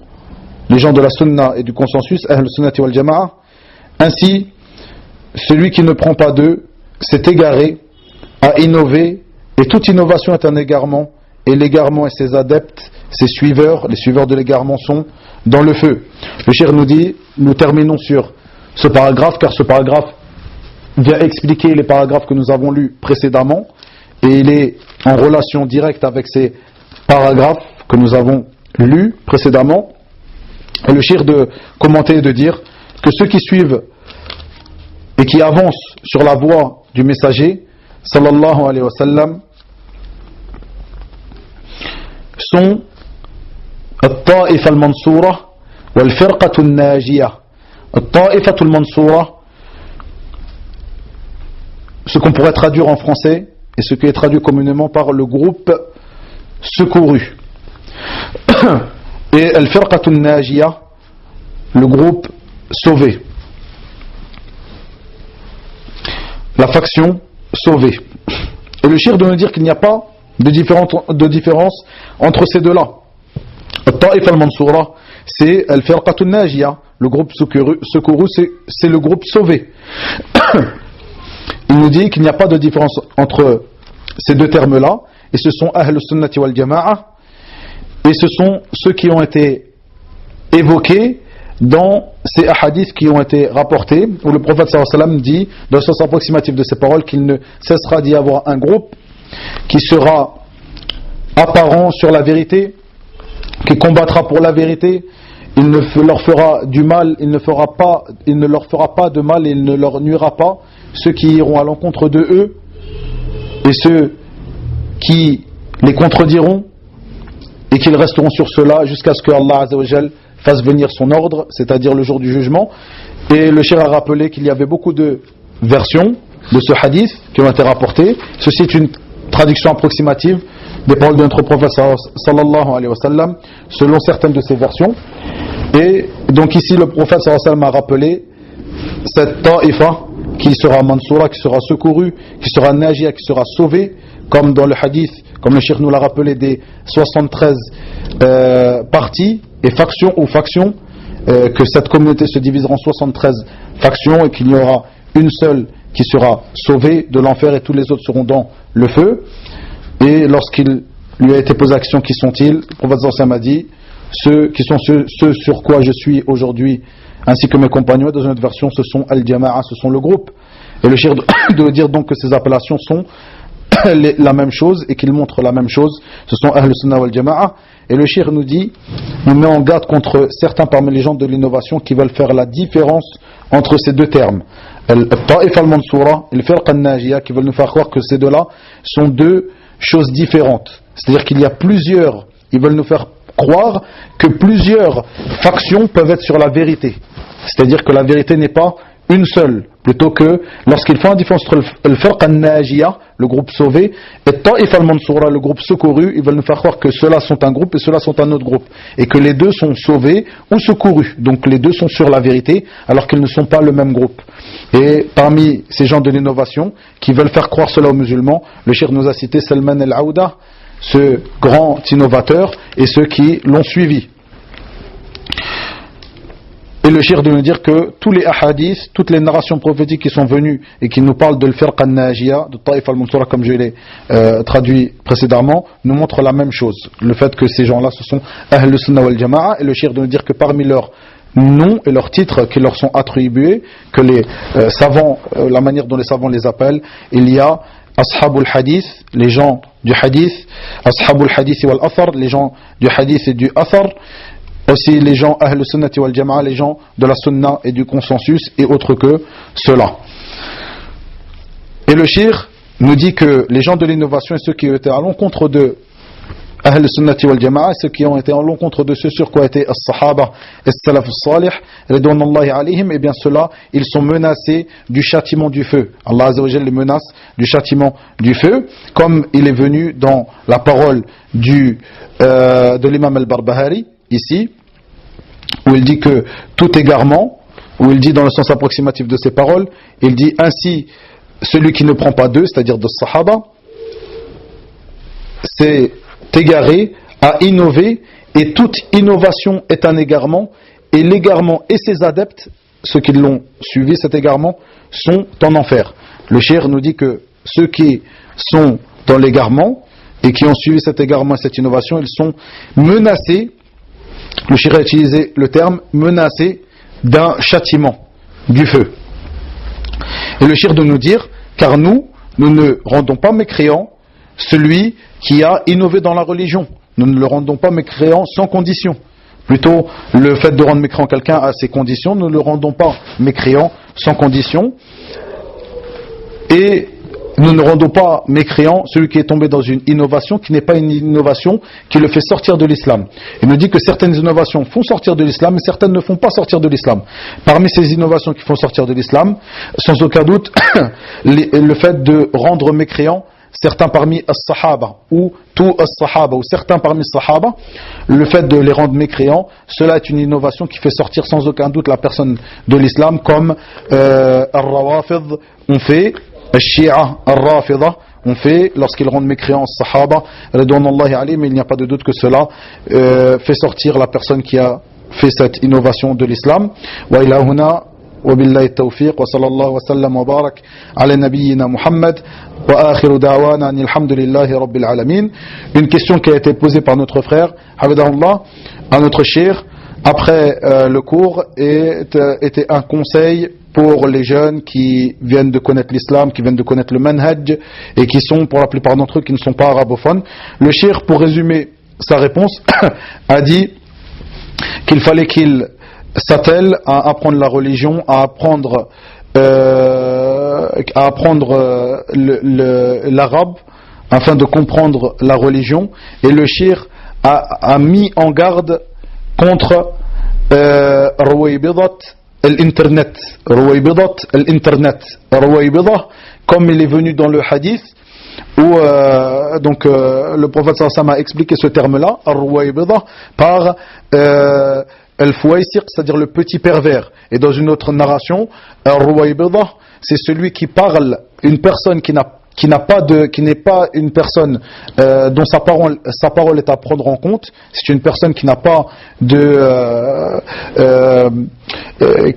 les gens de la sunna et du consensus, Ahl Sunnati wal Jama'a, ainsi celui qui ne prend pas d'eux s'est égaré, a innové, et toute innovation est un égarement, et l'égarement et ses adeptes, ses suiveurs, les suiveurs de l'égarement sont dans le feu. Le cheikh nous dit, nous terminons sur ce paragraphe, car ce paragraphe vient expliquer les paragraphes que nous avons lus précédemment, et il est en relation directe avec ces paragraphes que nous avons lus précédemment. Et le cheikh de commenter et de dire que ceux qui suivent et qui avancent sur la voie du messager sallallahu alayhi wa sallam sont al-Ta'ifa al-Mansura wal-Firqatu al-Najiyah. Al-Ta'ifa al-Mansura, ce qu'on pourrait traduire en français et ce qui est traduit communément par le groupe secouru, et al-Firqatu al-Najiyah, le groupe sauvé, la faction sauvée. Et le cheikh de nous dire qu'il n'y a pas de différence entre ces deux-là. Al-Ta'if al-Mansoura, c'est al-Firqatu al-Najiyah, le groupe secouru, c'est le groupe sauvé. Il nous dit qu'il n'y a pas de différence entre ces deux termes-là, et ce sont Ahl Sunnati wal Jama'a, et ce sont ceux qui ont été évoqués dans ces hadiths qui ont été rapportés, où le prophète sallallahu alayhi wa sallam dit, dans le sens approximatif de ces paroles, qu'il ne cessera d'y avoir un groupe qui sera apparent sur la vérité, qui combattra pour la vérité, il ne leur fera du mal, il ne leur fera pas de mal et il ne leur nuira pas, ceux qui iront à l'encontre de eux et ceux qui les contrediront, et qu'ils resteront sur cela jusqu'à ce que Allah Azza wa Jal fasse venir son ordre, c'est-à-dire le jour du jugement. Et le cheikh a rappelé qu'il y avait beaucoup de versions de ce hadith qui ont été rapportées. Ceci est une traduction approximative des paroles de notre prophète sallallahu alayhi wa sallam selon certaines de ces versions. Et donc ici le prophète sallallahu alayhi wa sallam a rappelé cette ta'ifa qui sera mansoura, qui sera secourue, qui sera najia, qui sera sauvée, comme dans le hadith, comme le cheikh nous l'a rappelé, des 73 parties et factions que cette communauté se divisera en 73 factions et qu'il y aura une seule qui sera sauvée de l'enfer et tous les autres seront dans le feu. Et lorsqu'il lui a été posé la question, qui sont-ils, le prophète sallallahu alayhi wa sallam a dit, ceux qui sont ceux sur quoi je suis aujourd'hui ainsi que mes compagnons. Dans une autre version, ce sont al-Jama'a, ce sont le groupe. Et le cheikh de dire donc que ces appellations sont la même chose et qu'ils montrent la même chose, ce sont Ahl Sunnah wal Jama'a. Et le cheikh nous met en garde contre certains parmi les gens de l'innovation qui veulent faire la différence entre ces deux termes, al-Ta'if al-Mansoura et al-Firqa al-Najiyah, qui veulent nous faire croire que ces deux-là sont deux choses différentes. C'est-à-dire qu'il y a plusieurs, ils veulent nous faire croire que plusieurs factions peuvent être sur la vérité. C'est-à-dire que la vérité n'est pas une seule plutôt que lorsqu'ils font la différence entre le Firq al-Najiya, le groupe sauvé, et Ta'if al-Mansoura, le groupe secouru, ils veulent nous faire croire que ceux-là sont un groupe et ceux-là sont un autre groupe, et que les deux sont sauvés ou secourus, donc les deux sont sur la vérité alors qu'ils ne sont pas le même groupe. Et parmi ces gens de l'innovation qui veulent faire croire cela aux musulmans, le cheikh nous a cité Salman al-Aouda, ce grand innovateur, et ceux qui l'ont suivi. Et le cheikh de nous dire que tous les ahadiths, toutes les narrations prophétiques qui sont venues et qui nous parlent de l'Firq al-Najiya, de Ta'if al-Mansoura comme je l'ai traduit précédemment, nous montrent la même chose. Le fait que ces gens-là, ce sont Ahl Sunnah wal Jama'a, et le cheikh de nous dire que parmi leurs noms et leurs titres qui leur sont attribués, que les savants, la manière dont les savants les appellent, il y a Ashabul Hadith, les gens du Hadith, Ashabul Hadith wal Athar, les gens du Hadith et du Athar, aussi les gens Ahl Sunnati wal Jama'a, les gens de la Sunna et du consensus et autres que cela. Et le shir nous dit que les gens de l'innovation et ceux qui étaient à l'encontre de Ahl Sunnati wal Jama'a, ceux qui ont été à l'encontre de ce sur quoi étaient as-Sahaba et Salaf as-Salih, ridwanullahi alayhim, et bien ceux-là, ils sont menacés du châtiment du feu. Allah Azza wa Jalla les menace du châtiment du feu, comme il est venu dans la parole de l'imam al-Barbahari, ici, où il dit que tout égarement, où il dit dans le sens approximatif de ses paroles, il dit ainsi, celui qui ne prend pas d'eux, c'est-à-dire de Sahaba, c'est égaré à innover, et toute innovation est un égarement, et l'égarement et ses adeptes, ceux qui l'ont suivi, cet égarement, sont en enfer. Le cheikh nous dit que ceux qui sont dans l'égarement, et qui ont suivi cet égarement et cette innovation, ils sont menacés. Le cheikh a utilisé le terme menacé d'un châtiment, du feu. Et le cheikh de nous dire, car nous ne rendons pas mécréant celui qui a innové dans la religion. Nous ne le rendons pas mécréant sans condition. Plutôt, le fait de rendre mécréant quelqu'un à ses conditions, nous ne le rendons pas mécréant sans condition. Et nous ne rendons pas mécréant celui qui est tombé dans une innovation qui n'est pas une innovation qui le fait sortir de l'islam. Il nous dit que certaines innovations font sortir de l'islam, mais certaines ne font pas sortir de l'islam. Parmi ces innovations qui font sortir de l'islam, sans aucun doute, le fait de rendre mécréant certains parmi as-Sahaba, ou tous as-Sahaba, ou certains parmi as-Sahaba, le fait de les rendre mécréants, cela est une innovation qui fait sortir sans aucun doute la personne de l'islam, comme Al-Rawafid ont fait, Al-Shi'a, Al-Rafida ont fait, lorsqu'ils rendent mécréants as-Sahaba, Ridwanullahi alayhim, mais il n'y a pas de doute que cela fait sortir la personne qui a fait cette innovation de l'islam. Wa ila huna وبالله التوفيق وصلى الله وسلم وبارك على نبينا محمد وآخر دعوانا أن الحمد لله رب العالمين. Une question qui a été posée par notre frère Hafidahullah à notre cheikh après le cours était un conseil pour les jeunes qui viennent de connaître l'islam, qui viennent de connaître le manhaj et qui sont pour la plupart d'entre eux qui ne sont pas arabophones. Le cheikh, pour résumer sa réponse, a dit qu'il fallait qu'il s'attelle à apprendre la religion, à apprendre l'arabe afin de comprendre la religion, et le cheikh a mis en garde contre Ruwaybidat l'internet, comme il est venu dans le hadith où le prophète sallallahu alayhi wa sallam a expliqué ce terme-là, Ar-Ruwaybida, par Al-Fuwaysir, c'est-à-dire le petit pervers. Et dans une autre narration, Ar-Ruwaybida, c'est celui qui parle, une personne qui n'est pas une personne dont sa parole est à prendre en compte. C'est une personne qui n'a pas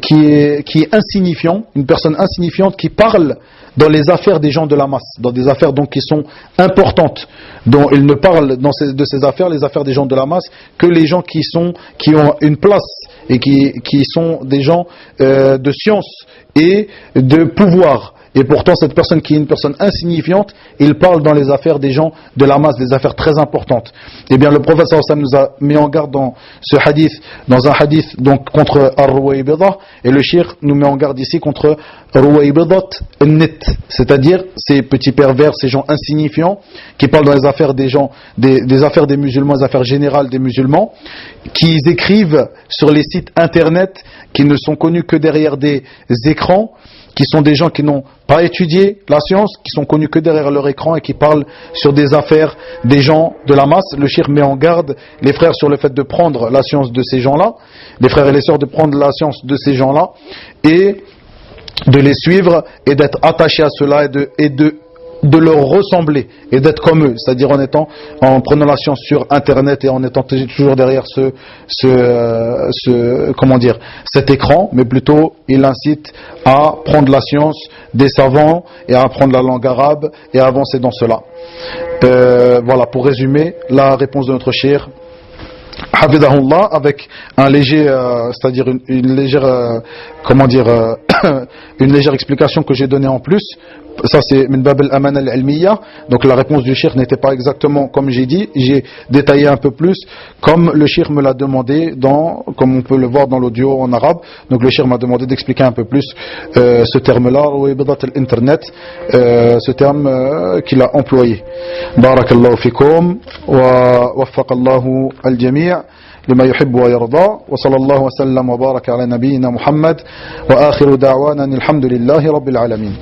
qui est insignifiant, une personne insignifiante qui parle dans les affaires des gens de la masse, dans des affaires donc qui sont importantes, dont il ne parle de ces affaires, les affaires des gens de la masse, que les gens qui ont une place et qui sont des gens de science et de pouvoir. Et pourtant, cette personne qui est une personne insignifiante, il parle dans les affaires des gens de la masse, des affaires très importantes. Eh bien, le prophète sallallahu alayhi wa sallam nous a mis en garde dans ce hadith, dans un hadith donc contre Ar-Ruwaybidah, et le cheikh nous met en garde ici contre Ruwaybidat an-Nit, c'est-à-dire ces petits pervers, ces gens insignifiants qui parlent dans les affaires des gens, des affaires des musulmans, des affaires générales des musulmans, qui écrivent sur les sites internet qui ne sont connus que derrière des écrans, qui sont des gens qui n'ont pas étudié la science, qui sont connus que derrière leur écran et qui parlent sur des affaires des gens de la masse. Le cheikh met en garde les frères sur le fait de prendre la science de ces gens-là, les frères et les sœurs de prendre la science de ces gens-là et de les suivre et d'être attachés à cela et de leur ressembler et d'être comme eux, c'est-à-dire en prenant la science sur internet et en étant toujours derrière cet écran, mais plutôt il incite à prendre la science des savants et à apprendre la langue arabe et à avancer dans cela. Voilà, pour résumer la réponse de notre cheikh Hafidahullah, avec un léger, c'est-à-dire une légère, une légère explication que j'ai donnée en plus. Ça c'est min bab al-amana al-ilmiya. Donc la réponse du cheikh n'était pas exactement comme j'ai dit, j'ai détaillé un peu plus comme le cheikh me l'a demandé comme on peut le voir dans l'audio en arabe. Donc le cheikh m'a demandé d'expliquer un peu plus ce terme-là, internet, ce terme qu'il a employé. Barakallahu fikum wa waffaqallahu al-jami' لما يحب ويرضى وصلى الله وسلم وبارك على نبينا محمد وآخر دعوانا الحمد لله رب العالمين.